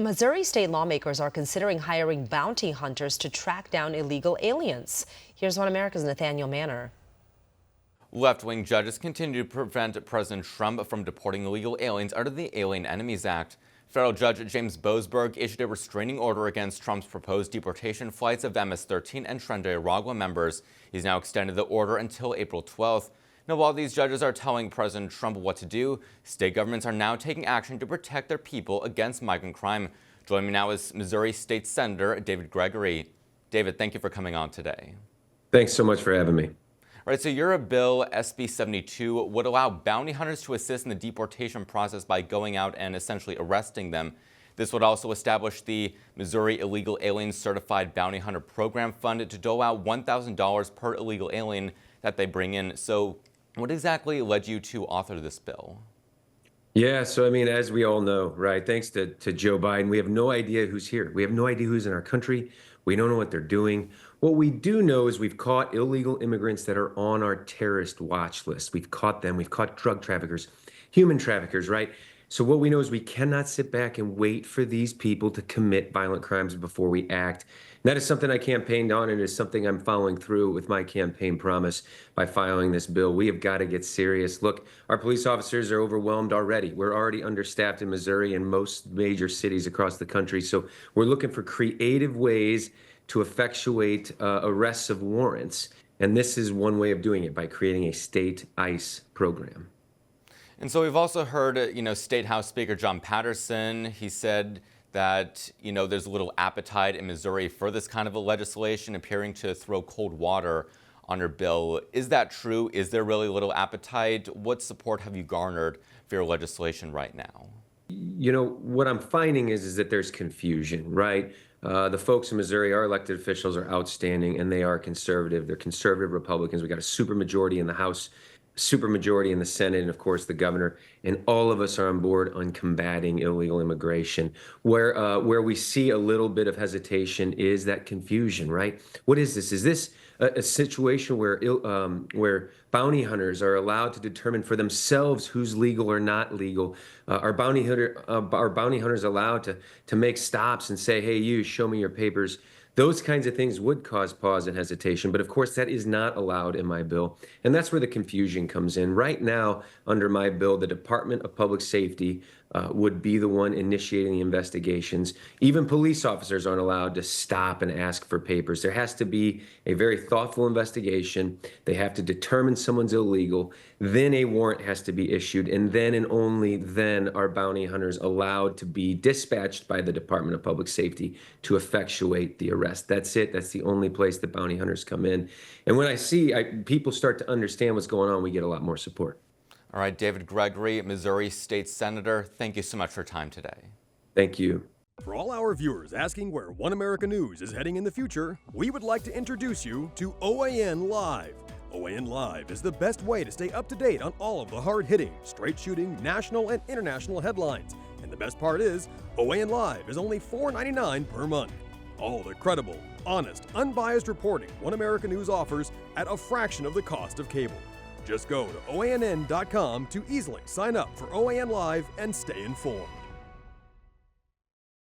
Missouri state lawmakers are considering hiring bounty hunters to track down illegal aliens. Here's One America's Nathaniel Mannor. Left-wing judges continue to prevent President Trump from deporting illegal aliens under the Alien Enemies Act. Federal Judge James Boasberg issued a restraining order against Trump's proposed deportation flights of MS-13 and Tren de Aragua members. He's now extended the order until April 12th. Now, while these judges are telling President Trump what to do, state governments are now taking action to protect their people against migrant crime. Joining me now is Missouri State Senator David Gregory. David, thank you for coming on today. Thanks so much for having me. All right, so your bill, SB 72, would allow bounty hunters to assist in the deportation process by going out and essentially arresting them. This would also establish the Missouri Illegal Alien Certified Bounty Hunter Program Fund to dole out $1,000 per illegal alien that they bring in. So what exactly led you to author this bill? Yeah, so I mean, as we all know, right, thanks to Joe Biden, we have no idea who's here. We have no idea who's in our country. We don't know what they're doing. What we do know is we've caught illegal immigrants that are on our terrorist watch list. We've caught them. We've caught drug traffickers, human traffickers, right? So what we know is we cannot sit back and wait for these people to commit violent crimes before we act. And that is something I campaigned on, and is something I'm following through with my campaign promise by filing this bill. We have got to get serious. Look, our police officers are overwhelmed already. We're already understaffed in Missouri and most major cities across the country. So we're looking for creative ways to effectuate arrests of warrants. And this is one way of doing it, by creating a state ICE program. And so we've also heard, State House Speaker John Patterson, he said that, there's little appetite in Missouri for this kind of a legislation, appearing to throw cold water on your bill. Is that true? Is there really little appetite? What support have you garnered for your legislation right now? What I'm finding is that there's confusion, right? The folks in Missouri, our elected officials, are outstanding, and they are conservative. They're conservative Republicans. We got a supermajority in the House, supermajority in the Senate, and of course the governor, and all of us are on board on combating illegal immigration. Where we see a little bit of hesitation is that confusion, right? What is this? Is this a situation where bounty hunters are allowed to determine for themselves who's legal or not legal? Are bounty hunters allowed to make stops and say, hey, you, show me your papers? Those kinds of things would cause pause and hesitation, but of course that is not allowed in my bill. And that's where the confusion comes in. Right now, under my bill, the Department of Public Safety would be the one initiating the investigations. Even police officers aren't allowed to stop and ask for papers. There has to be a very thoughtful investigation. They have to determine someone's illegal. Then a warrant has to be issued. And then and only then are bounty hunters allowed to be dispatched by the Department of Public Safety to effectuate the arrest. That's it. That's the only place that bounty hunters come in. And when I see people start to understand what's going on, we get a lot more support. All right, David Gregory, Missouri State Senator, thank you so much for your time today. Thank you. For all our viewers asking where One America News is heading in the future, we would like to introduce you to OAN Live. OAN Live is the best way to stay up to date on all of the hard-hitting, straight-shooting, national and international headlines. And the best part is, OAN Live is only $4.99 per month. All the credible, honest, unbiased reporting One America News offers at a fraction of the cost of cable. Just go to OANN.com to easily sign up for OAN Live and stay informed.